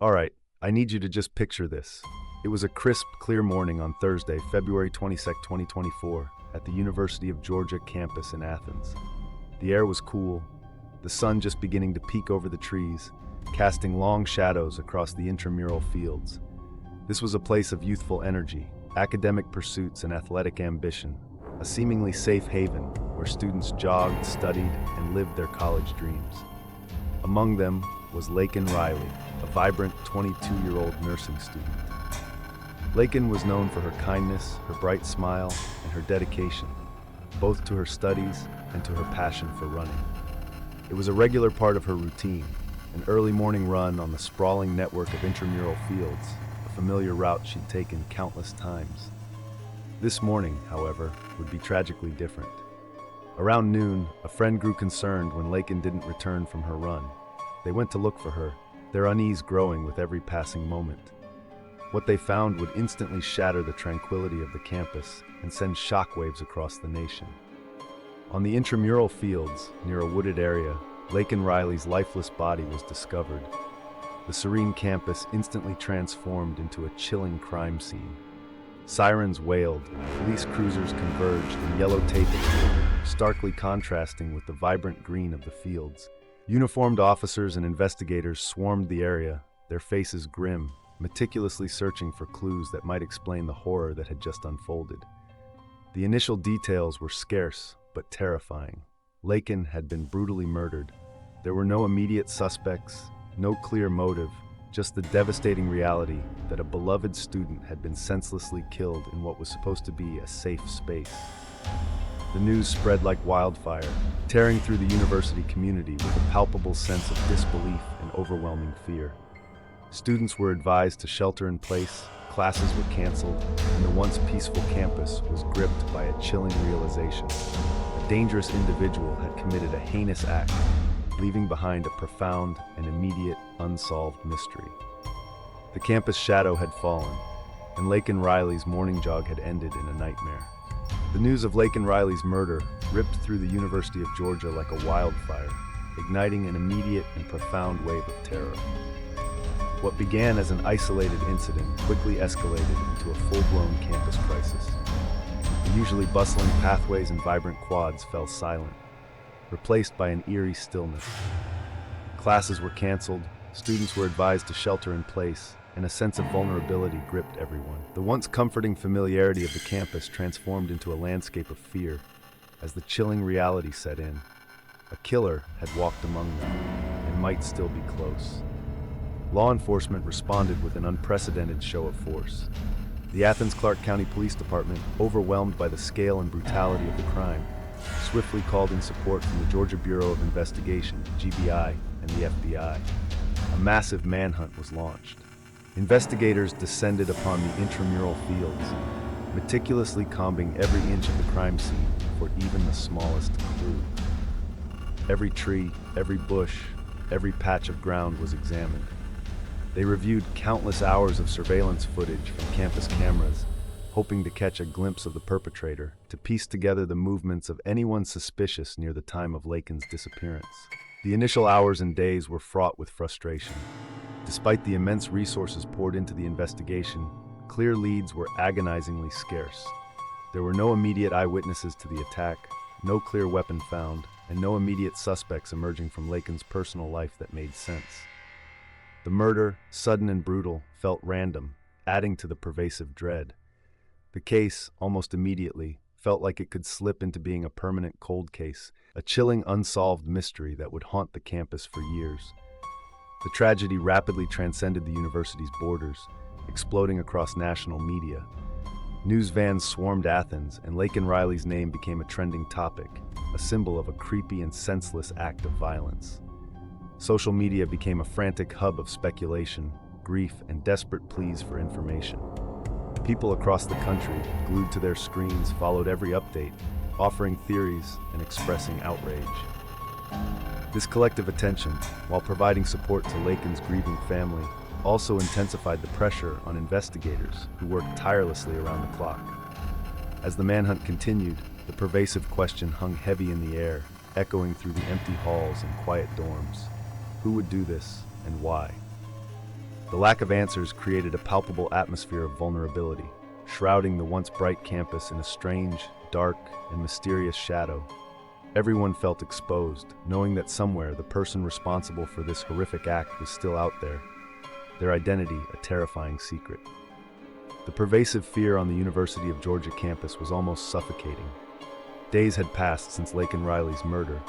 All right, I need you to just picture this. It was a crisp, clear morning on Thursday, February 22nd, 2024, at the University of Georgia campus in Athens. The air was cool, the sun just beginning to peek over the trees, casting long shadows across the intramural fields. This was a place of youthful energy, academic pursuits, and athletic ambition, a seemingly safe haven where students jogged, studied, and lived their college dreams. Among them was Laken Riley, a vibrant 22-year-old nursing student. Laken was known for her kindness, her bright smile, and her dedication, both to her studies and to her passion for running. It was a regular part of her routine, an early morning run on the sprawling network of intramural fields, a familiar route she'd taken countless times. This morning, however, would be tragically different. Around noon, a friend grew concerned when Laken didn't return from her run. They went to look for her, their unease growing with every passing moment. What they found would instantly shatter the tranquility of the campus and send shockwaves across the nation. On the intramural fields, near a wooded area, Laken Riley's lifeless body was discovered. The serene campus instantly transformed into a chilling crime scene. Sirens wailed, police cruisers converged, and yellow tape appeared, starkly contrasting with the vibrant green of the fields. Uniformed officers and investigators swarmed the area, their faces grim, meticulously searching for clues that might explain the horror that had just unfolded. The initial details were scarce, but terrifying. Laken had been brutally murdered. There were no immediate suspects, no clear motive, just the devastating reality that a beloved student had been senselessly killed in what was supposed to be a safe space. The news spread like wildfire, tearing through the university community with a palpable sense of disbelief and overwhelming fear. Students were advised to shelter in place, classes were canceled, and the once peaceful campus was gripped by a chilling realization. A dangerous individual had committed a heinous act, leaving behind a profound and immediate unsolved mystery. The campus shadow had fallen, and Laken Riley's morning jog had ended in a nightmare. The news of Laken Riley's murder ripped through the University of Georgia like a wildfire, igniting an immediate and profound wave of terror. What began as an isolated incident quickly escalated into a full-blown campus crisis. The usually bustling pathways and vibrant quads fell silent, replaced by an eerie stillness. Classes were canceled, students were advised to shelter in place, and a sense of vulnerability gripped everyone. The once comforting familiarity of the campus transformed into a landscape of fear as the chilling reality set in. A killer had walked among them and might still be close. Law enforcement responded with an unprecedented show of force. The Athens-Clarke County Police Department, overwhelmed by the scale and brutality of the crime, swiftly called in support from the Georgia Bureau of Investigation, GBI, and the FBI. A massive manhunt was launched. Investigators descended upon the intramural fields, meticulously combing every inch of the crime scene for even the smallest clue. Every tree, every bush, every patch of ground was examined. They reviewed countless hours of surveillance footage from campus cameras, hoping to catch a glimpse of the perpetrator, to piece together the movements of anyone suspicious near the time of Laken's disappearance. The initial hours and days were fraught with frustration. Despite the immense resources poured into the investigation, clear leads were agonizingly scarce. There were no immediate eyewitnesses to the attack, no clear weapon found, and no immediate suspects emerging from Laken's personal life that made sense. The murder, sudden and brutal, felt random, adding to the pervasive dread. The case, almost immediately, felt like it could slip into being a permanent cold case, a chilling unsolved mystery that would haunt the campus for years. The tragedy rapidly transcended the university's borders, exploding across national media. News vans swarmed Athens, and Laken Riley's name became a trending topic, a symbol of a creepy and senseless act of violence. Social media became a frantic hub of speculation, grief, and desperate pleas for information. People across the country, glued to their screens, followed every update, offering theories and expressing outrage. This collective attention, while providing support to Laken's grieving family, also intensified the pressure on investigators who worked tirelessly around the clock. As the manhunt continued, the pervasive question hung heavy in the air, echoing through the empty halls and quiet dorms. Who would do this, and why? The lack of answers created a palpable atmosphere of vulnerability, shrouding the once bright campus in a strange, dark, and mysterious shadow. Everyone felt exposed, knowing that somewhere the person responsible for this horrific act was still out there, their identity a terrifying secret. The pervasive fear on the University of Georgia campus was almost suffocating. Days had passed since Laken Riley's murder,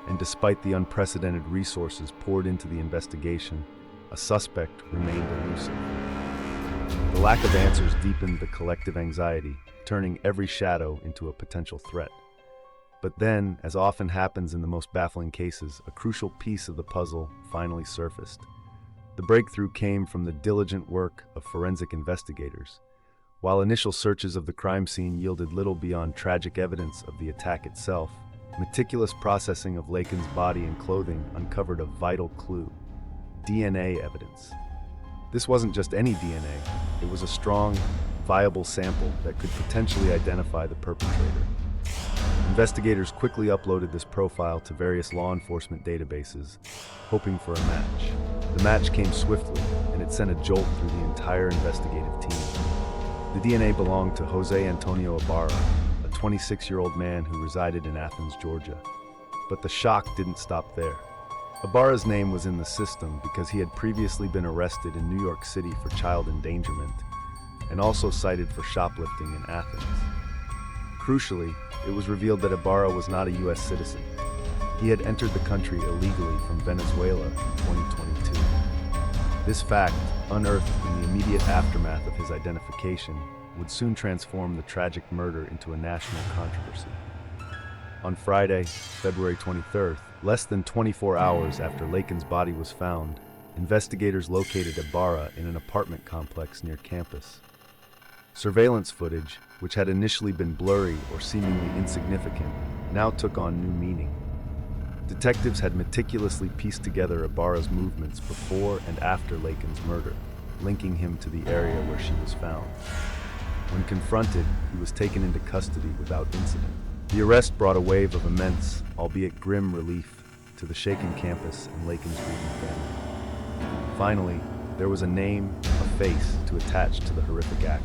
and despite the unprecedented resources poured into the investigation, a suspect remained elusive. The lack of answers deepened the collective anxiety, turning every shadow into a potential threat. But then, as often happens in the most baffling cases, a crucial piece of the puzzle finally surfaced. The breakthrough came from the diligent work of forensic investigators. While initial searches of the crime scene yielded little beyond tragic evidence of the attack itself, meticulous processing of Laken's body and clothing uncovered a vital clue: DNA evidence. This wasn't just any DNA, it was a strong, viable sample that could potentially identify the perpetrator. Investigators quickly uploaded this profile to various law enforcement databases, hoping for a match. The match came swiftly, and it sent a jolt through the entire investigative team. The DNA belonged to Jose Antonio Ibarra, a 26-year-old man who resided in Athens, Georgia. But the shock didn't stop there. Ibarra's name was in the system because he had previously been arrested in New York City for child endangerment, and also cited for shoplifting in Athens. Crucially, it was revealed that Ibarra was not a U.S. citizen. He had entered the country illegally from Venezuela in 2022. This fact, unearthed in the immediate aftermath of his identification, would soon transform the tragic murder into a national controversy. On Friday, February 23rd, less than 24 hours after Laken's body was found, investigators located Ibarra in an apartment complex near campus. Surveillance footage, which had initially been blurry or seemingly insignificant, now took on new meaning. Detectives had meticulously pieced together Ibarra's movements before and after Laken's murder, linking him to the area where she was found. When confronted, he was taken into custody without incident. The arrest brought a wave of immense, albeit grim, relief to the shaken campus and Laken's grieving family. Finally, there was a name, a face to attach to the horrific act.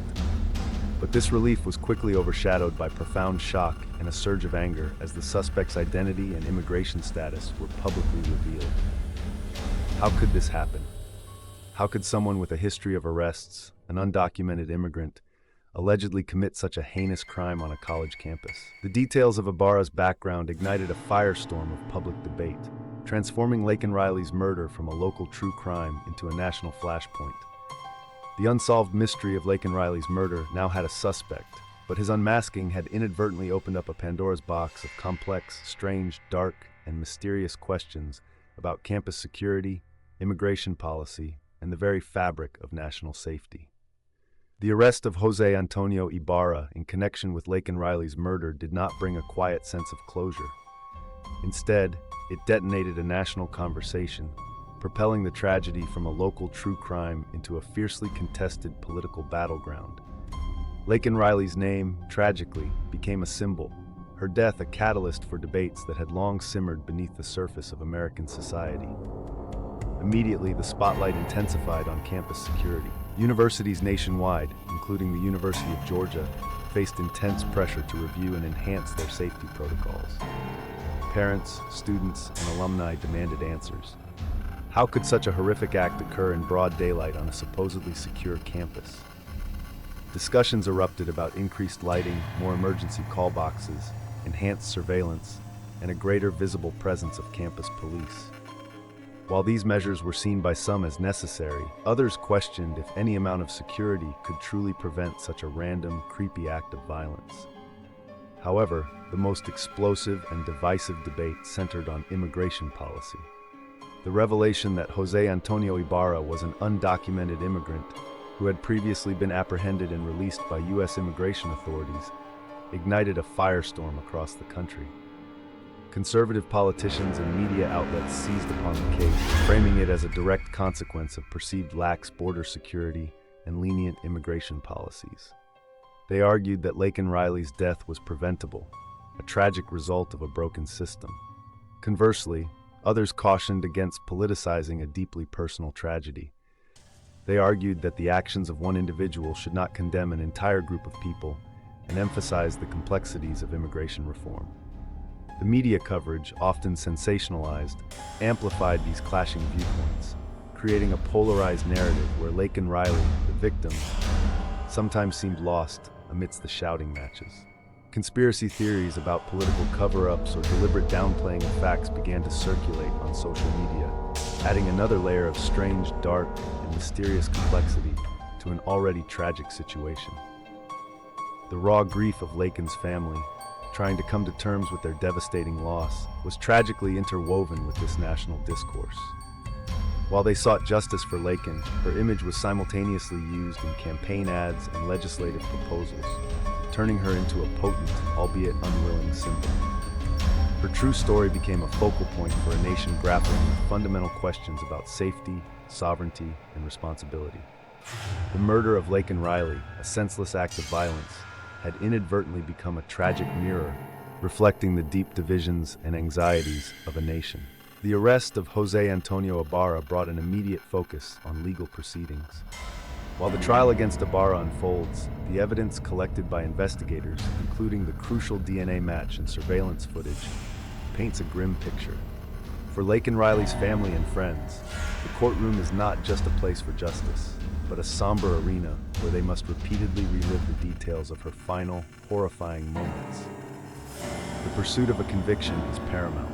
But this relief was quickly overshadowed by profound shock and a surge of anger as the suspect's identity and immigration status were publicly revealed. How could this happen? How could someone with a history of arrests, an undocumented immigrant, allegedly commit such a heinous crime on a college campus? The details of Ibarra's background ignited a firestorm of public debate, transforming Laken Riley's murder from a local true crime into a national flashpoint. The unsolved mystery of Laken Riley's murder now had a suspect, but his unmasking had inadvertently opened up a Pandora's box of complex, strange, dark, and mysterious questions about campus security, immigration policy, and the very fabric of national safety. The arrest of Jose Antonio Ibarra in connection with Laken Riley's murder did not bring a quiet sense of closure. Instead, it detonated a national conversation, propelling the tragedy from a local true crime into a fiercely contested political battleground. Laken Riley's name, tragically, became a symbol, her death a catalyst for debates that had long simmered beneath the surface of American society. Immediately, the spotlight intensified on campus security. Universities nationwide, including the University of Georgia, faced intense pressure to review and enhance their safety protocols. Parents, students, and alumni demanded answers. How could such a horrific act occur in broad daylight on a supposedly secure campus? Discussions erupted about increased lighting, more emergency call boxes, enhanced surveillance, and a greater visible presence of campus police. While these measures were seen by some as necessary, others questioned if any amount of security could truly prevent such a random, creepy act of violence. However, the most explosive and divisive debate centered on immigration policy. The revelation that Jose Antonio Ibarra was an undocumented immigrant who had previously been apprehended and released by U.S. immigration authorities ignited a firestorm across the country. Conservative politicians and media outlets seized upon the case, framing it as a direct consequence of perceived lax border security and lenient immigration policies. They argued that Laken Riley's death was preventable, a tragic result of a broken system. Conversely, others cautioned against politicizing a deeply personal tragedy. They argued that the actions of one individual should not condemn an entire group of people and emphasized the complexities of immigration reform. The media coverage, often sensationalized, amplified these clashing viewpoints, creating a polarized narrative where Laken Riley, the victim, sometimes seemed lost amidst the shouting matches. Conspiracy theories about political cover-ups or deliberate downplaying of facts began to circulate on social media, adding another layer of strange, dark, and mysterious complexity to an already tragic situation. The raw grief of Laken's family, trying to come to terms with their devastating loss, was tragically interwoven with this national discourse. While they sought justice for Laken, her image was simultaneously used in campaign ads and legislative proposals, turning her into a potent, albeit unwilling, symbol. Her true story became a focal point for a nation grappling with fundamental questions about safety, sovereignty, and responsibility. The murder of Laken Riley, a senseless act of violence, had inadvertently become a tragic mirror, reflecting the deep divisions and anxieties of a nation. The arrest of Jose Antonio Ibarra brought an immediate focus on legal proceedings. While the trial against Ibarra unfolds, the evidence collected by investigators, including the crucial DNA match and surveillance footage, paints a grim picture. For Laken Riley's family and friends, the courtroom is not just a place for justice, but a somber arena where they must repeatedly relive the details of her final, horrifying moments. The pursuit of a conviction is paramount,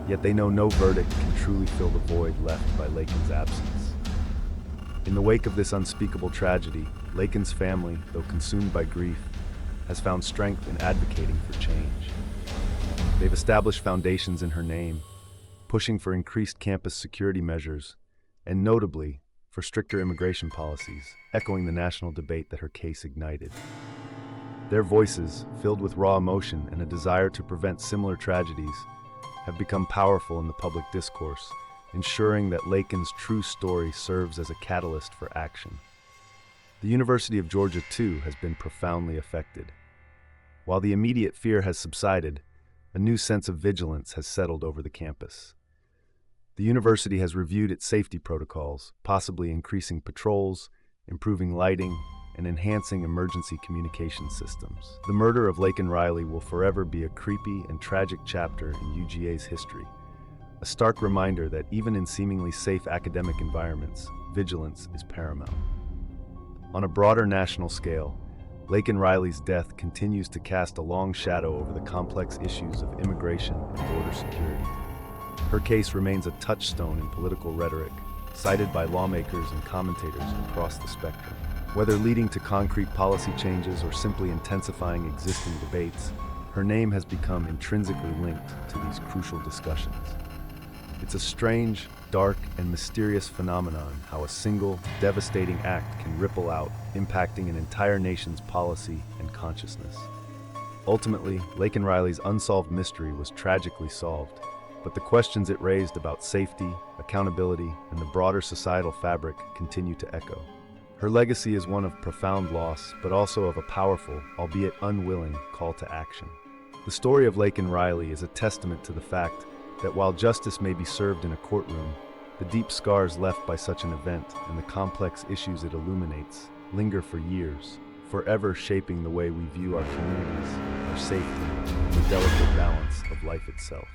yet they know no verdict can truly fill the void left by Laken's absence. In the wake of this unspeakable tragedy, Laken's family, though consumed by grief, has found strength in advocating for change. They've established foundations in her name, pushing for increased campus security measures, and notably, for stricter immigration policies, echoing the national debate that her case ignited. Their voices, filled with raw emotion and a desire to prevent similar tragedies, have become powerful in the public discourse, ensuring that Laken's true story serves as a catalyst for action. The University of Georgia, too, has been profoundly affected. While the immediate fear has subsided, a new sense of vigilance has settled over the campus. The university has reviewed its safety protocols, possibly increasing patrols, improving lighting, and enhancing emergency communication systems. The murder of Laken Riley will forever be a creepy and tragic chapter in UGA's history, a stark reminder that even in seemingly safe academic environments, vigilance is paramount. On a broader national scale, Laken Riley's death continues to cast a long shadow over the complex issues of immigration and border security. Her case remains a touchstone in political rhetoric, cited by lawmakers and commentators across the spectrum. Whether leading to concrete policy changes or simply intensifying existing debates, her name has become intrinsically linked to these crucial discussions. It's a strange, dark, and mysterious phenomenon how a single, devastating act can ripple out, impacting an entire nation's policy and consciousness. Ultimately, Laken Riley's unsolved mystery was tragically solved, but the questions it raised about safety, accountability, and the broader societal fabric continue to echo. Her legacy is one of profound loss, but also of a powerful, albeit unwilling, call to action. The story of Laken Riley is a testament to the fact that while justice may be served in a courtroom, the deep scars left by such an event and the complex issues it illuminates linger for years, forever shaping the way we view our communities, our safety, and the delicate balance of life itself.